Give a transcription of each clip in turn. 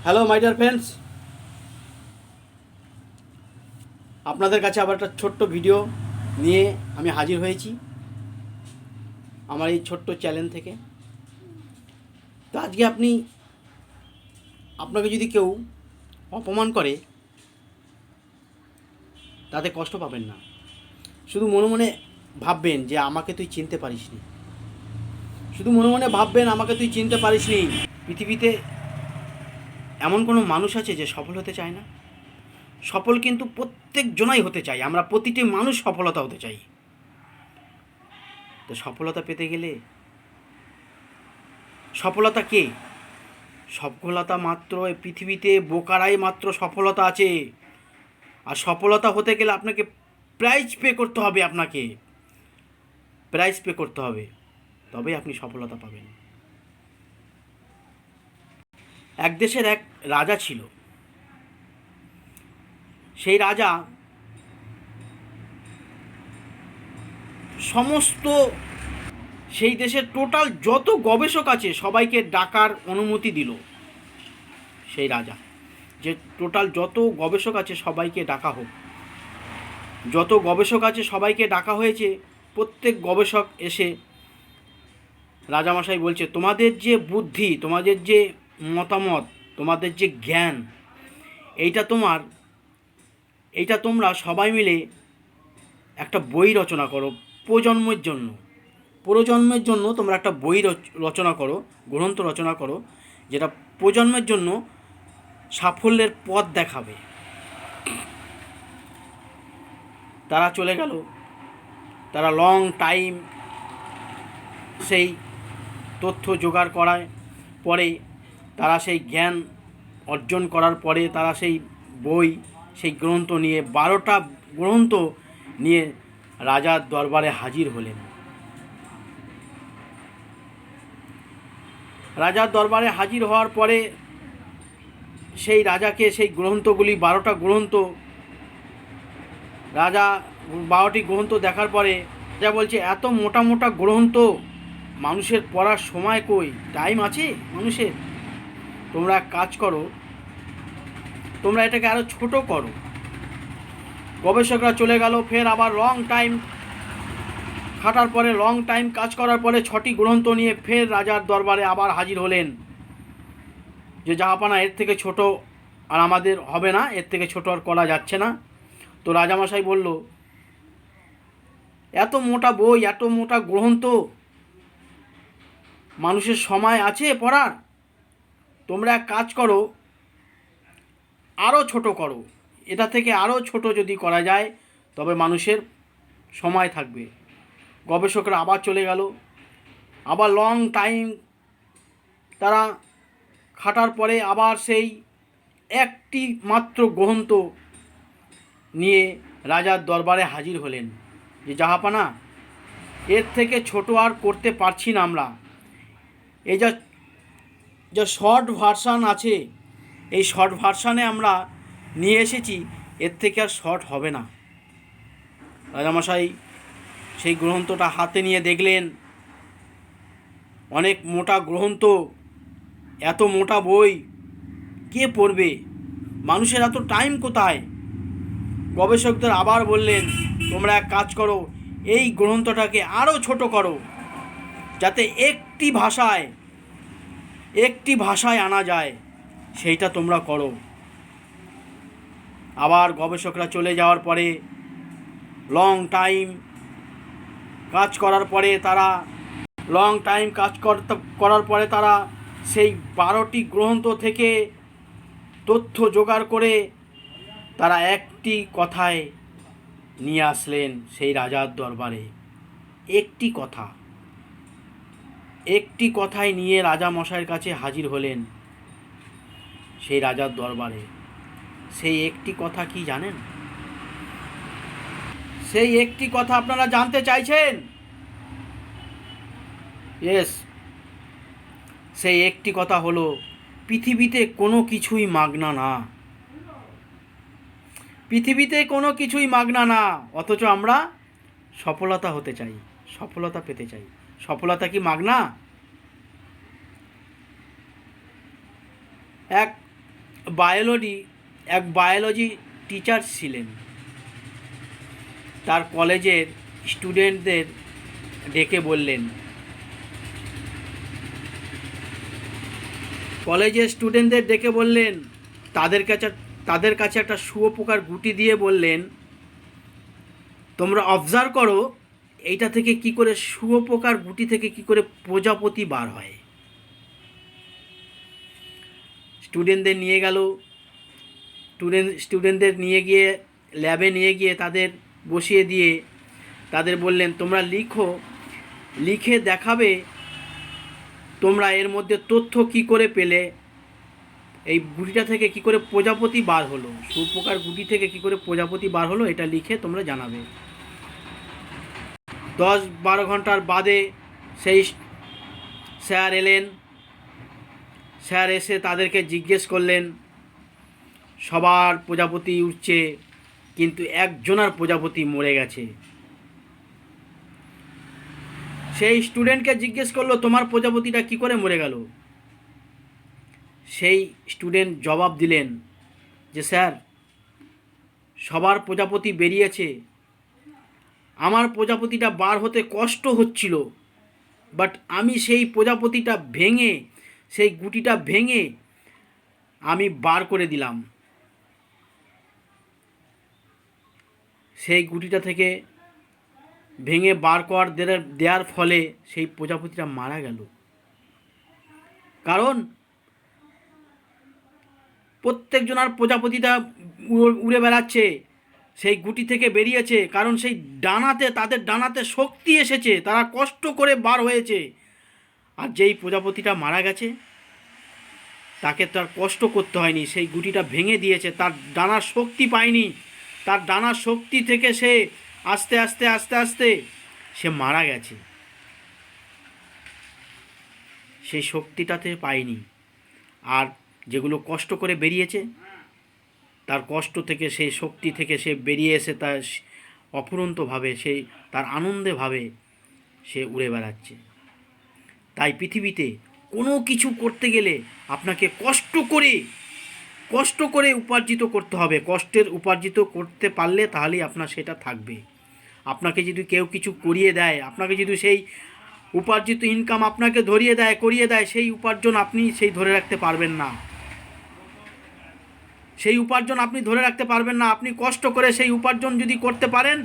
Hello my dear friends, আপনাদের কাছে আবার একটা ছোট্ট ভিডিও নিয়ে আমি হাজির হয়েছি আমার এই ছোট্ট চ্যানেল থেকে। তো আজকে আপনাকে যদি কেউ অপমান করে তাতে কষ্ট পাবেন না, শুধু মনে মনে ভাববেন যে আমাকে তুই চিনতে পারিসনি। শুধু মনে মনে ভাববেন আমাকে তুই চিনতে পারিসনি। পৃথিবীতে এমন কোনো মানুষ আছে যে সফল হতে চায় না? সফল কিন্তু প্রত্যেকজনাই হতে চাই, আমরা প্রতিটি মানুষ সফলতা হতে চাই। তো সফলতা পেতে গেলে সফলতা কে? সফলতা মাত্র এই পৃথিবীতে বোকারাই মাত্র সফলতা আছে। আর সফলতা হতে গেলে আপনাকে প্রাইজ পে করতে হবে, প্রাইজ পে করতে হবে, তবেই আপনি সফলতা পাবেন। এক দেশের এক রাজা ছিল। সেই রাজা সমস্ত সেই দেশের টোটাল যত গবেষক আছে সবাইকে ডাকার অনুমতি দিল। সেই রাজা যে টোটাল যত গবেষক আছে সবাইকে ডাকা হোক। যত গবেষক আছে সবাইকে ডাকা হয়েছে। প্রত্যেক গবেষক এসে রাজামশাই বলছে, তোমাদের যে বুদ্ধি, তোমাদের যে মতামত, তোমাদের যে জ্ঞান, এইটা তোমরা সবাই মিলে একটা বই রচনা করো। প্রজন্মের জন্য তোমরা একটা বই রচনা করো, গ্রন্থ রচনা করো, যেটা প্রজন্মের জন্য সাফল্যের পথ দেখাবে। তারা চলে গেল। তারা লং টাইম সেই তথ্য জোগাড় করার পরে, তারা সেই জ্ঞান অর্জন করার পরে তারা সেই বই, সেই গ্রন্থ নিয়ে 12টা গ্রন্থ নিয়ে রাজার দরবারে হাজির হলেন। রাজার দরবারে হাজির হওয়ার পরে সেই রাজাকে সেই গ্রন্থগুলি 12টা গ্রন্থ, রাজা 12টি গ্রন্থ দেখার পরে রাজা বলছে, এত মোটা মোটা গ্রন্থ মানুষের পড়ার সময় কই, টাইম আছে মানুষের? তোমরা এক কাজ করো, তোমরা এটাকে আরও ছোট করো। গবেষকরা চলে গেল। ফের আবার লং টাইম খাটার পরে, লং টাইম কাজ করার পরে 6টি গ্রন্থ নিয়ে ফের রাজার দরবারে আবার হাজির হলেন যে জাহাপানা, এর থেকে ছোট আর আমাদের হবে না, এর থেকে ছোট আর করা যাচ্ছে না। তো রাজামশাই বলল, এত মোটা বই, এত মোটা গ্রন্থ, মানুষের সময় আছে পড়ার? তোমরা এক কাজ করো, আরও ছোট করো। এটা থেকে আরও ছোট যদি করা যায় তবে মানুষের সময় থাকবে। গবেষকরা আবার চলে গেল। আবার লং টাইম তারা খাটার পরে আবার সেই একটি মাত্র গ্রন্থ নিয়ে রাজার দরবারে হাজির হলেন যে জাহাপানা, এর থেকে ছোট আর করতে পারছি না আমরা। এই যা শর্ট ভার্সান আছে, এই শর্ট ভার্সানে আমরা নিয়ে এসেছি, এর থেকে আর শর্ট হবে না। রাজামশাই সেই গ্রন্থটা হাতে নিয়ে দেখলেন, অনেক মোটা গ্রন্থ, এত মোটা বই কে পড়বে? মানুষের এত টাইম কোথায়? গবেষকদের আবার বললেন, তোমরা এক কাজ করো, এই গ্রন্থটাকে আরও ছোট করো, যাতে একটি ভাষায় আনা যায়, সেইটা তোমরা করো। আবার গবেষকরা চলে যাওয়ার পরে, লং টাইম কাজ করার পরে তারা সেই 12টি গ্রন্থ থেকে তথ্য জোগাড় করে তারা একটি কথায় নিয়ে আসলেন সেই রাজার দরবারে। একটি কথায় নিয়ে রাজা মশাইয়ের কাছে হাজির হলেন সেই রাজার দরবারে। সেই একটি কথা কি জানেন? সেই একটি কথা আপনারা জানতে চাইছেন? ইয়েস, সেই একটি কথা হলো, পৃথিবীতে কোনো কিছুই মাগনা না। পৃথিবীতে কোনো কিছুই মাগনা না, অথচ আমরা সফলতা হতে চাই, সফলতা পেতে চাই। সফলতা কি মাগনা? এক বায়োলজি টিচার ছিলেন। তার কলেজের স্টুডেন্টদের ডেকে বললেন, তাদের কাছে একটা শুঁয়োপোকার গুটি দিয়ে বললেন, তোমরা অবজার্ভ করো এইটা থেকে কি করে, শুঁয়োপোকার গুটি থেকে কি করে প্রজাপতি বার হয়। স্টুডেন্টদের নিয়ে গিয়ে ল্যাবে নিয়ে গিয়ে তাদের বসিয়ে দিয়ে তাদের বললেন, তোমরা লিখে দেখাবে তোমরা এর মধ্যে তথ্য কি করে পেলে, এই গুটিটা থেকে কি করে প্রজাপতি বার হলো, শুঁয়োপোকার গুটি থেকে কি করে প্রজাপতি বার হলো, এটা লিখে তোমরা জানাবে। 10-12 ঘন্টার বাদে সেই স্যার এলেন। স্যার এসে তাদেরকে জিজ্ঞেস করলেন, সবার প্রজাপতি উঠছে কিন্তু একজনের প্রজাপতি মরে গেছে। সেই স্টুডেন্টকে জিজ্ঞেস করলো, তোমার প্রজাপতিটা কি করে মরে গেল? সেই স্টুডেন্ট জবাব দিলেন যে, স্যার সবার প্রজাপতি বেরিয়েছে, আমার প্রজাপতিটা বার হতে কষ্ট হচ্ছিল, বাট আমি সেই প্রজাপতিটা ভেঙে, সেই গুটিটা ভেঙে আমি বার করে দিলাম। সেই গুটিটা থেকে ভেঙে বার করে দেওয়ার ফলে সেই প্রজাপতিটা মারা গেল। কারণ প্রত্যেকজনের প্রজাপতিটা উড়ে বেড়াচ্ছে, সেই গুটি থেকে বেরিয়েছে, কারণ সেই তাদের ডানাতে শক্তি এসেছে, তারা কষ্ট করে বার হয়েছে। আর যেই প্রজাপতিটা মারা গেছে তাকে তার কষ্ট করতে হয়নি, সেই গুটিটা ভেঙে দিয়েছে, তার ডানার শক্তি পায়নি, তার ডানার শক্তি থেকে সে আস্তে আস্তে আস্তে আস্তে সে মারা গেছে, সেই শক্তিটাতে পায়নি। আর যেগুলো কষ্ট করে বেরিয়েছে, তার কষ্ট থেকে, সেই শক্তি থেকে সে বেরিয়ে এসে তার অফুরন্তভাবে সেই তার আনন্দে ভাবে সে উড়ে বেড়াচ্ছে। তাই পৃথিবীতে কোনো কিছু করতে গেলে আপনাকে কষ্ট করে উপার্জিত করতে হবে। কষ্টের উপার্জিত করতে পারলে তাহলেই আপনার সেটা থাকবে। আপনাকে যদি কেউ কিছু করিয়ে দেয়, আপনাকে যদি সেই উপার্জিত ইনকাম আপনাকে করিয়ে দেয়, সেই উপার্জন আপনি ধরে রাখতে পারবেন না। সেই উপার্জন আপনি ধরে রাখতে পারবেন না। আপনি কষ্ট করে সেই উপার্জন যদি করতে পারেন,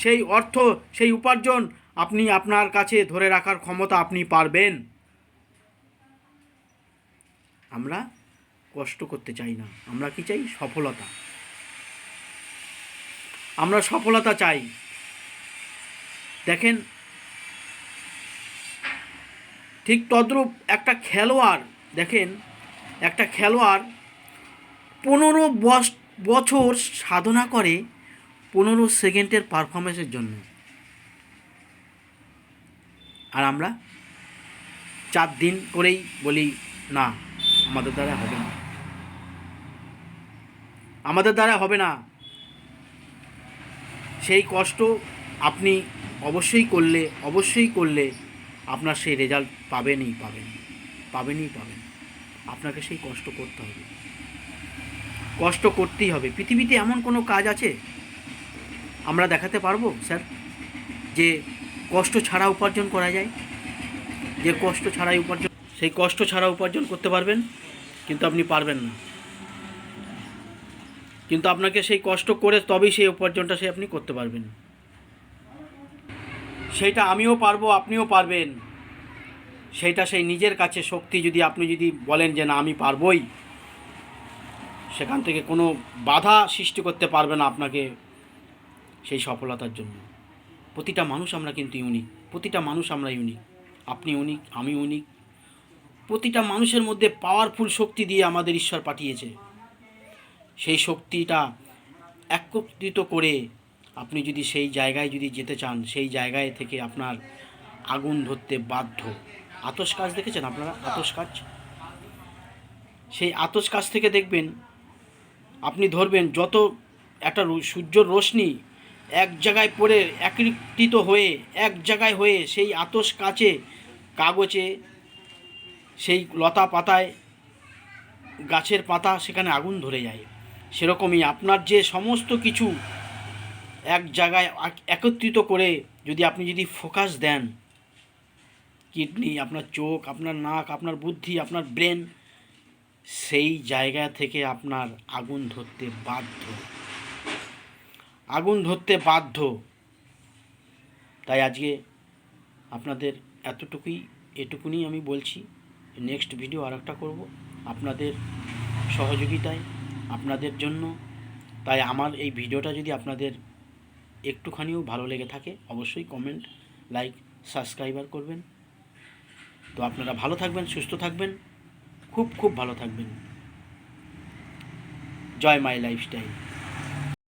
সেই অর্থ, সেই উপার্জন আপনি আপনার কাছে ধরে রাখার ক্ষমতা আপনি পারবেন। আমরা কষ্ট করতে চাই না, আমরা কি চাই? সফলতা। আমরা সফলতা চাই। দেখেন, ঠিক তদ্রূপ একটা খেলোয়াড়, দেখেন একটা খেলোয়াড় 15 বছর সাধনা করে 15 সেকেন্ডের পারফরমেন্সের জন্য, আর আমরা 4 দিন করেই বলি না, আমাদের দ্বারা হবে না। সেই কষ্ট আপনি অবশ্যই করলে আপনার সেই রেজাল্ট পাবেনই। আপনাকে সেই কষ্ট করতে হবে, কষ্ট করতেই হবে। পৃথিবীতে এমন কোনো কাজ আছে আমরা দেখাতে পারবো স্যার যে কষ্ট ছাড়া উপার্জন করা যায়? যে কষ্ট ছাড়াই উপার্জন, সেই কষ্ট ছাড়া উপার্জন করতে পারবেন? কিন্তু আপনি পারবেন না। কিন্তু আপনাকে সেই কষ্ট করে তবেই সেই উপার্জনটা আপনি করতে পারবেন। সেইটা আমিও পারবো, আপনিও পারবেন। সেইটা সেই নিজের কাছে শক্তি, আপনি যদি বলেন যে না আমি পারবই, সেখান থেকে কোনো বাধা সৃষ্টি করতে পারবে না আপনাকে সেই সফলতার জন্য। প্রতিটা মানুষ আমরা কিন্তু ইউনিক, আপনি ইউনিক, আমি ইউনিক। প্রতিটা মানুষের মধ্যে পাওয়ারফুল শক্তি দিয়ে আমাদের ঈশ্বর পাঠিয়েছে। সেই শক্তিটা একত্রিত করে আপনি যদি সেই জায়গায় যেতে চান, সেই জায়গায় থেকে আপনার আগুন ধরতে বাধ্য। আতশ কাজ দেখেছেন আপনারা? আতশ কাজ, সেই আতশ কাজ থেকে দেখবেন আপনি ধরবেন, যত একটা সূর্যর রশ্মি এক জায়গায় পড়ে একত্রিত হয়ে এক জায়গায় হয়ে সেই আতশ কাজে, কাগজে, সেই লতা পাতায় গাছের পাতা সেখানে আগুন ধরে যায়, সেরকমই আপনার যে সমস্ত কিছু এক জায়গায় একত্রিত করে যদি ফোকাস দেন, কিডনি, আপনার চোখ, আপনার নাক, আপনার বুদ্ধি, আপনার ব্রেন, সেই জায়গা থেকে আপনার আগুন ধরতে বাধ্য, আগুন ধরতে বাধ্য। তাই আজকে আপনাদের এটুকুনি আমি বলছি। নেক্সট ভিডিও আর একটা করবো আপনাদের সহযোগিতায়, আপনাদের জন্য। তাই আমার এই ভিডিওটা যদি আপনাদের একটুখানিও ভালো লেগে থাকে, অবশ্যই কমেন্ট, লাইক, সাবস্ক্রাইবার করবেন। তো আপনারা ভালো থাকবেন, সুস্থ থাকবেন, খুব খুব ভালো থাকবেন। জয় মাই লাইফস্টাইল।